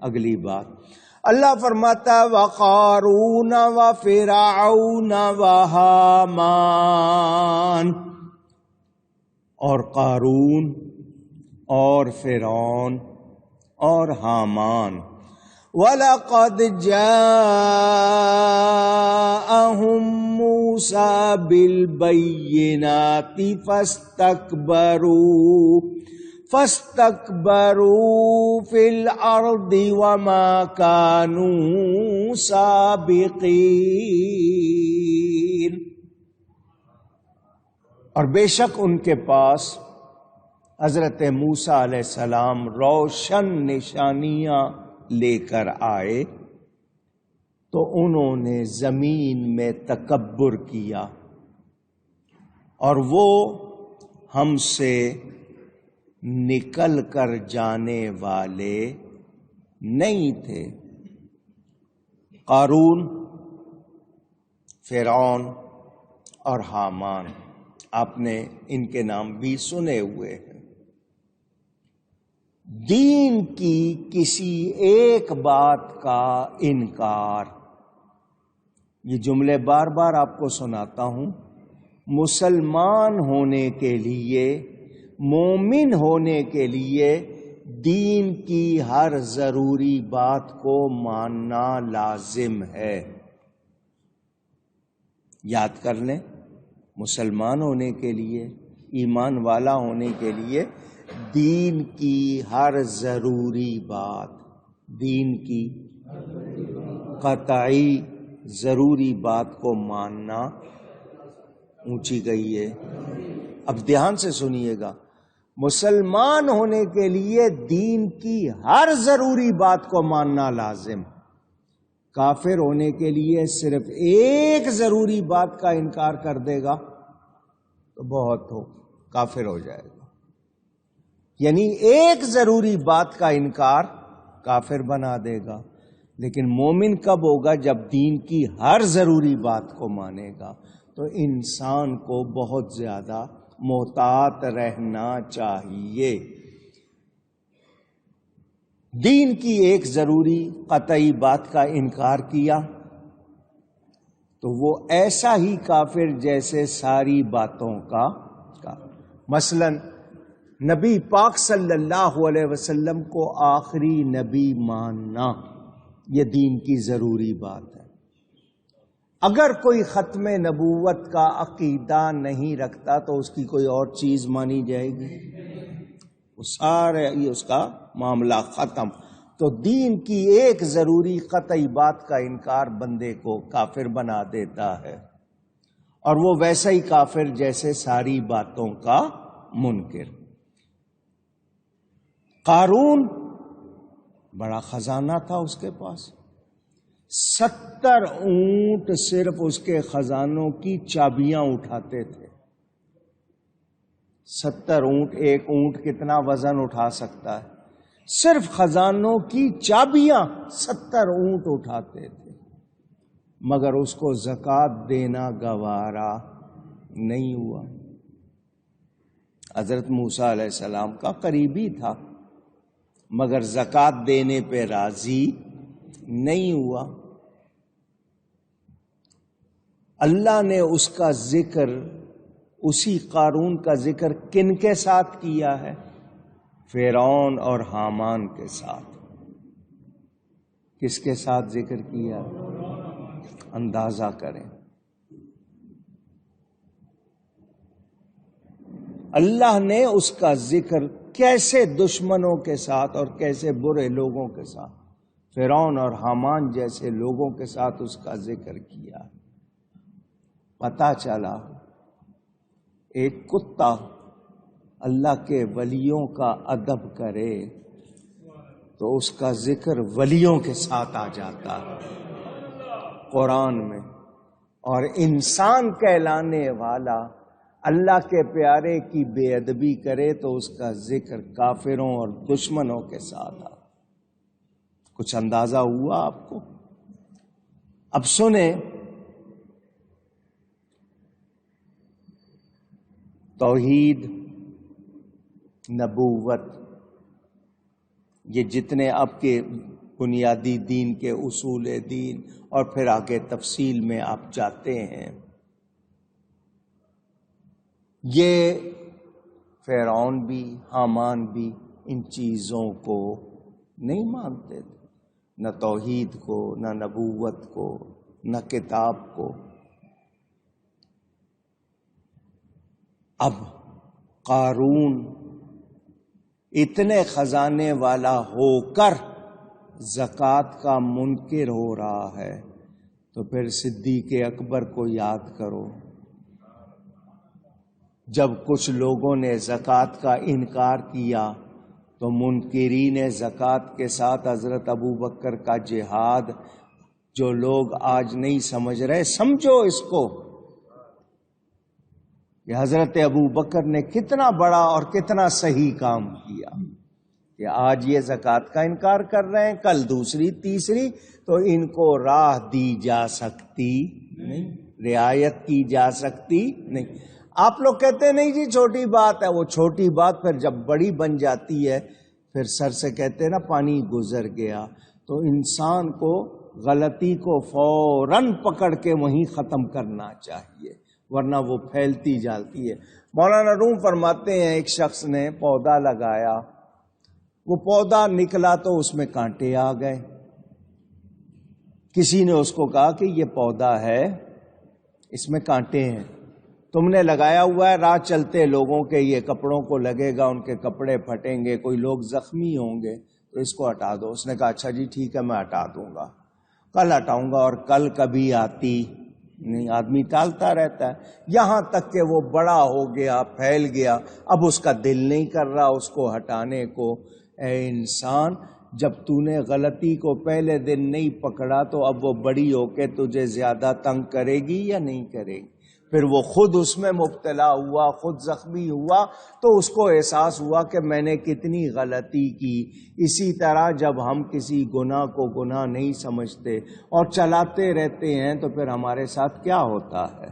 اگلی بات اللہ فرماتا وقارون وفرعون وہامان، اور قارون اور فرعون اور حامان، وَلَقَدْ جَاءَهُم مُوسَى بِالْبَيِّنَاتِ فَاسْتَكْبَرُوا فِي الْأَرْضِ وَمَا كَانُوا سَابِقِينَ، اور بے شک ان کے پاس حضرت موسیٰ علیہ السلام روشن نشانیاں لے کر آئے تو انہوں نے زمین میں تکبر کیا اور وہ ہم سے نکل کر جانے والے نہیں تھے۔ قارون، فرعون اور حامان، آپ نے ان کے نام بھی سنے ہوئے ہیں۔ دین کی کسی ایک بات کا انکار، یہ جملے بار بار آپ کو سناتا ہوں، مسلمان ہونے کے لیے، مومن ہونے کے لیے دین کی ہر ضروری بات کو ماننا لازم ہے۔ یاد کر لیں، مسلمان ہونے کے لیے، ایمان والا ہونے کے لیے دین کی ہر ضروری بات، دین کی قطعی ضروری بات کو ماننا، اونچی گئی ہے، اب دھیان سے سنیے گا، مسلمان ہونے کے لیے دین کی ہر ضروری بات کو ماننا لازم، کافر ہونے کے لیے صرف ایک ضروری بات کا انکار کر دے گا تو بہت ہو، کافر ہو جائے گا۔ یعنی ایک ضروری بات کا انکار کافر بنا دے گا، لیکن مومن کب ہوگا؟ جب دین کی ہر ضروری بات کو مانے گا۔ تو انسان کو بہت زیادہ محتاط رہنا چاہیے۔ دین کی ایک ضروری قطعی بات کا انکار کیا تو وہ ایسا ہی کافر جیسے ساری باتوں کا مثلا نبی پاک صلی اللہ علیہ وسلم کو آخری نبی ماننا، یہ دین کی ضروری بات ہے۔ اگر کوئی ختم نبوت کا عقیدہ نہیں رکھتا تو اس کی کوئی اور چیز مانی جائے گی، وہ سارے اس کا معاملہ ختم۔ تو دین کی ایک ضروری قطعی بات کا انکار بندے کو کافر بنا دیتا ہے، اور وہ ویسا ہی کافر جیسے ساری باتوں کا منکر۔ قارون بڑا خزانہ تھا اس کے پاس، 70 اونٹ صرف اس کے خزانوں کی چابیاں اٹھاتے تھے۔ 70 اونٹ، ایک اونٹ کتنا وزن اٹھا سکتا ہے؟ صرف خزانوں کی چابیاں 70 اونٹ اٹھاتے تھے، مگر اس کو زکوٰۃ دینا گوارا نہیں ہوا۔ حضرت موسیٰ علیہ السلام کا قریبی تھا، مگر زکوٰۃ دینے پہ راضی نہیں ہوا۔ اللہ نے اس کا ذکر، اسی قارون کا ذکر کن کے ساتھ کیا ہے؟ فرعون اور حامان کے ساتھ۔ کس کے ساتھ ذکر کیا؟ اندازہ کریں۔ اللہ نے اس کا ذکر کیسے دشمنوں کے ساتھ اور کیسے برے لوگوں کے ساتھ، فرعون اور حامان جیسے لوگوں کے ساتھ اس کا ذکر کیا۔ پتہ چلا ایک کتا اللہ کے ولیوں کا ادب کرے تو اس کا ذکر ولیوں کے ساتھ آ جاتا ہے قرآن میں، اور انسان کہلانے والا اللہ کے پیارے کی بے ادبی کرے تو اس کا ذکر کافروں اور دشمنوں کے ساتھ آ۔ کچھ اندازہ ہوا آپ کو؟ اب سنیں، توحید، نبوت، یہ جتنے آپ کے بنیادی دین کے اصول دین، اور پھر آگے تفصیل میں آپ جاتے ہیں۔ یہ فرعون بھی، حامان بھی ان چیزوں کو نہیں مانتے تھے، نہ توحید کو، نہ نبوت کو، نہ کتاب کو۔ اب قارون اتنے خزانے والا ہو کر زکوٰۃ کا منکر ہو رہا ہے، تو پھر صدیق اکبر کو یاد کرو، جب کچھ لوگوں نے زکوٰۃ کا انکار کیا تو منکرین زکوٰۃ کے ساتھ حضرت ابوبکر کا جہاد، جو لوگ آج نہیں سمجھ رہے، سمجھو اس کو کہ حضرت ابوبکر نے کتنا بڑا اور کتنا صحیح کام کیا، کہ آج یہ زکوٰۃ کا انکار کر رہے ہیں، کل دوسری تیسری، تو ان کو راہ دی جا سکتی نہیں، رعایت کی جا سکتی نہیں۔ آپ لوگ کہتے ہیں نہیں جی چھوٹی بات ہے، وہ چھوٹی بات پھر جب بڑی بن جاتی ہے پھر سر سے کہتے ہیں نا پانی گزر گیا۔ تو انسان کو غلطی کو فوراً پکڑ کے وہیں ختم کرنا چاہیے، ورنہ وہ پھیلتی جاتی ہے۔ مولانا روم فرماتے ہیں ایک شخص نے پودا لگایا، وہ پودا نکلا تو اس میں کانٹے آ گئے۔ کسی نے اس کو کہا کہ یہ پودا ہے، اس میں کانٹے ہیں، تم نے لگایا ہوا ہے، راہ چلتے لوگوں کے یہ کپڑوں کو لگے گا، ان کے کپڑے پھٹیں گے، کوئی لوگ زخمی ہوں گے، تو اس کو ہٹا دو۔ اس نے کہا اچھا جی ٹھیک ہے میں ہٹا دوں گا، کل ہٹاؤں گا، اور کل کبھی آتی نہیں، آدمی ٹالتا رہتا ہے، یہاں تک کہ وہ بڑا ہو گیا، پھیل گیا، اب اس کا دل نہیں کر رہا اس کو ہٹانے کو۔ اے انسان، جب تو نے غلطی کو پہلے دن نہیں پکڑا تو اب وہ بڑی ہو کے تجھے زیادہ تنگ کرے گی یا نہیں کرے گی؟ پھر وہ خود اس میں مبتلا ہوا، خود زخمی ہوا، تو اس کو احساس ہوا کہ میں نے کتنی غلطی کی۔ اسی طرح جب ہم کسی گناہ کو گناہ نہیں سمجھتے اور چلاتے رہتے ہیں تو پھر ہمارے ساتھ کیا ہوتا ہے؟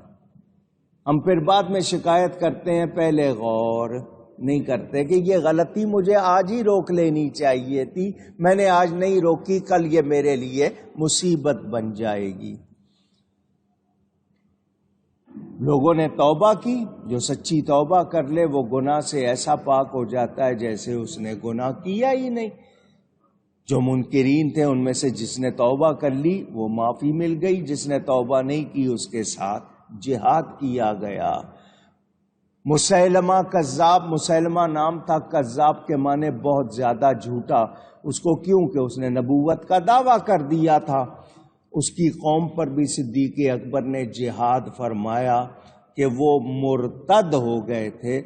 ہم پھر بعد میں شکایت کرتے ہیں، پہلے غور نہیں کرتے کہ یہ غلطی مجھے آج ہی روک لینی چاہیے تھی، میں نے آج نہیں روکی، کل یہ میرے لیے مصیبت بن جائے گی۔ لوگوں نے توبہ کی، جو سچی توبہ کر لے وہ گناہ سے ایسا پاک ہو جاتا ہے جیسے اس نے گناہ کیا ہی نہیں۔ جو منکرین تھے ان میں سے جس نے توبہ کر لی وہ معافی مل گئی، جس نے توبہ نہیں کی اس کے ساتھ جہاد کیا گیا۔ مسیلمہ کذاب، مسیلمہ نام تھا، کذاب کے معنی بہت زیادہ جھوٹا، اس کو کیوں کہ اس نے نبوت کا دعویٰ کر دیا تھا۔ اس کی قوم پر بھی صدیق اکبر نے جہاد فرمایا کہ وہ مرتد ہو گئے تھے،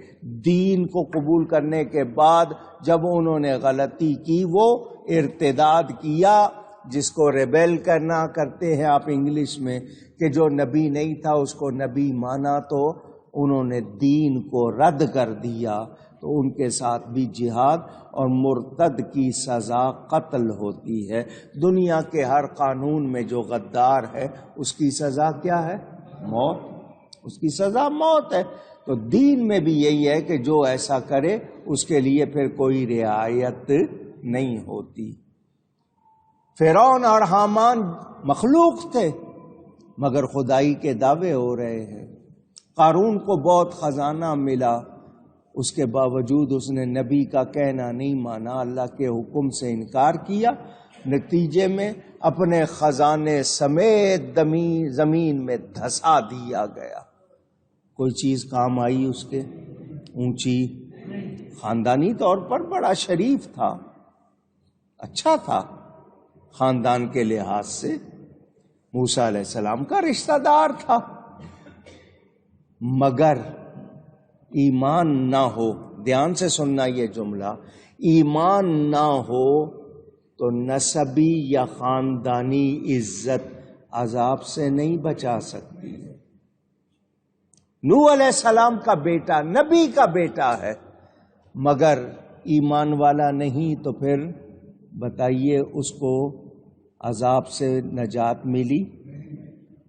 دین کو قبول کرنے کے بعد جب انہوں نے غلطی کی وہ ارتداد کیا، جس کو ریبیل کرنا کرتے ہیں آپ انگلش میں، کہ جو نبی نہیں تھا اس کو نبی مانا تو انہوں نے دین کو رد کر دیا، تو ان کے ساتھ بھی جہاد، اور مرتد کی سزا قتل ہوتی ہے۔ دنیا کے ہر قانون میں جو غدار ہے اس کی سزا کیا ہے؟ موت، اس کی سزا موت ہے۔ تو دین میں بھی یہی ہے کہ جو ایسا کرے اس کے لیے پھر کوئی رعایت نہیں ہوتی۔ فرعون اور حامان مخلوق تھے مگر خدائی کے دعوے ہو رہے ہیں۔ قارون کو بہت خزانہ ملا، اس کے باوجود اس نے نبی کا کہنا نہیں مانا، اللہ کے حکم سے انکار کیا، نتیجے میں اپنے خزانے سمیت زمین میں دھسا دیا گیا۔ کوئی چیز کام آئی اس کے؟ اونچی، خاندانی طور پر بڑا شریف تھا، اچھا تھا خاندان کے لحاظ سے، موسیٰ علیہ السلام کا رشتہ دار تھا، مگر ایمان نہ ہو، دھیان سے سننا یہ جملہ، ایمان نہ ہو تو نسبی یا خاندانی عزت عذاب سے نہیں بچا سکتی۔ نوح علیہ السلام کا بیٹا نبی کا بیٹا ہے مگر ایمان والا نہیں، تو پھر بتائیے اس کو عذاب سے نجات ملی؟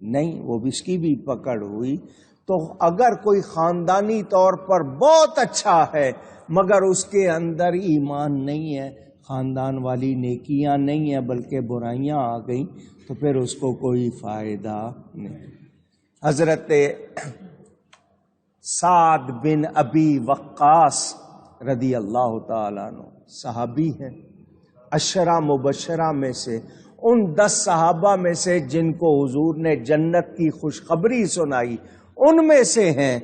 نہیں، وہ اس کی بھی پکڑ ہوئی۔ تو اگر کوئی خاندانی طور پر بہت اچھا ہے مگر اس کے اندر ایمان نہیں ہے، خاندان والی نیکیاں نہیں ہیں بلکہ برائیاں آ گئیں تو پھر اس کو کوئی فائدہ نہیں۔ حضرت سعد بن ابی وقاص رضی اللہ تعالیٰ عنہ صحابی ہیں، عشرہ مبشرہ میں سے، ان 10 صحابہ میں سے جن کو حضور نے جنت کی خوشخبری سنائی ان میں سے ہیں،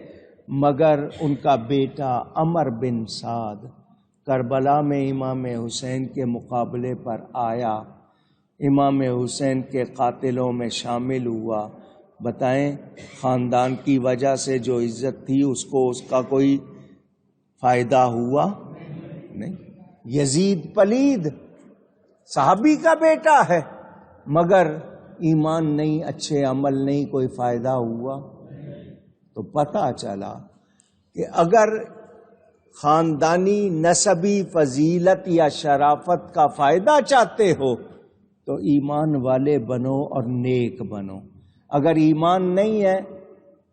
مگر ان کا بیٹا عمر بن سعد کربلا میں امام حسین کے مقابلے پر آیا، امام حسین کے قاتلوں میں شامل ہوا۔ بتائیں خاندان کی وجہ سے جو عزت تھی اس کو اس کا کوئی فائدہ ہوا نہیں۔ یزید پلید صحابی کا بیٹا ہے مگر ایمان نہیں، اچھے عمل نہیں، کوئی فائدہ ہوا؟ تو پتہ چلا کہ اگر خاندانی نسبی فضیلت یا شرافت کا فائدہ چاہتے ہو تو ایمان والے بنو اور نیک بنو۔ اگر ایمان نہیں ہے،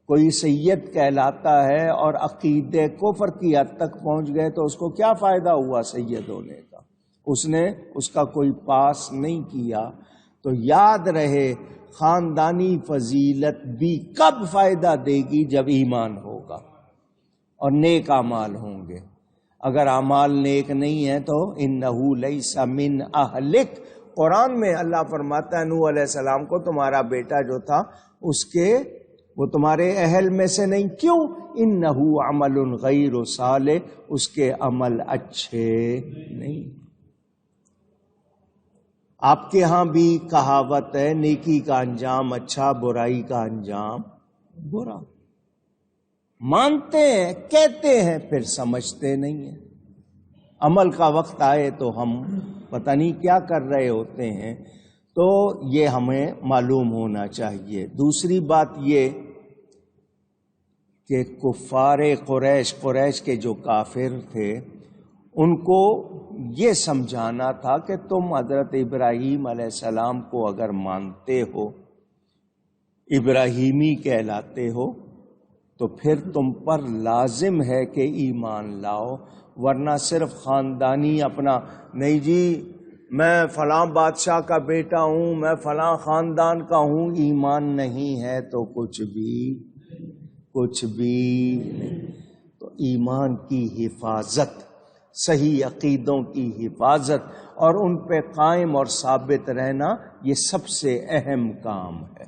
کوئی سید کہلاتا ہے اور عقیدے کفر کی حد تک پہنچ گئے تو اس کو کیا فائدہ ہوا سید ہونے کا؟ اس نے اس کا کوئی پاس نہیں کیا۔ تو یاد رہے خاندانی فضیلت بھی کب فائدہ دے گی؟ جب ایمان ہوگا اور نیک اعمال ہوں گے۔ اگر اعمال نیک نہیں ہیں تو انہ لیس من اہلک، قرآن میں اللہ فرماتا ہے نوح علیہ السلام کو تمہارا بیٹا جو تھا وہ تمہارے اہل میں سے نہیں۔ کیوں؟ انہ عمل غیر صالح، اس کے عمل اچھے نہیں۔ آپ کے ہاں بھی کہاوت ہے نیکی کا انجام اچھا، برائی کا انجام برا۔ مانتے ہیں، کہتے ہیں، پھر سمجھتے نہیں ہیں۔ عمل کا وقت آئے تو ہم پتہ نہیں کیا کر رہے ہوتے ہیں، تو یہ ہمیں معلوم ہونا چاہیے۔ دوسری بات یہ کہ کفار قریش کے جو کافر تھے ان کو یہ سمجھانا تھا کہ تم حضرت ابراہیم علیہ السلام کو اگر مانتے ہو، ابراہیمی کہلاتے ہو، تو پھر تم پر لازم ہے کہ ایمان لاؤ، ورنہ صرف خاندانی اپنا نہیں جی میں فلاں بادشاہ کا بیٹا ہوں، میں فلاں خاندان کا ہوں، ایمان نہیں ہے تو کچھ بھی نہیں۔ تو ایمان کی حفاظت، صحیح عقیدوں کی حفاظت اور ان پہ قائم اور ثابت رہنا، یہ سب سے اہم کام ہے۔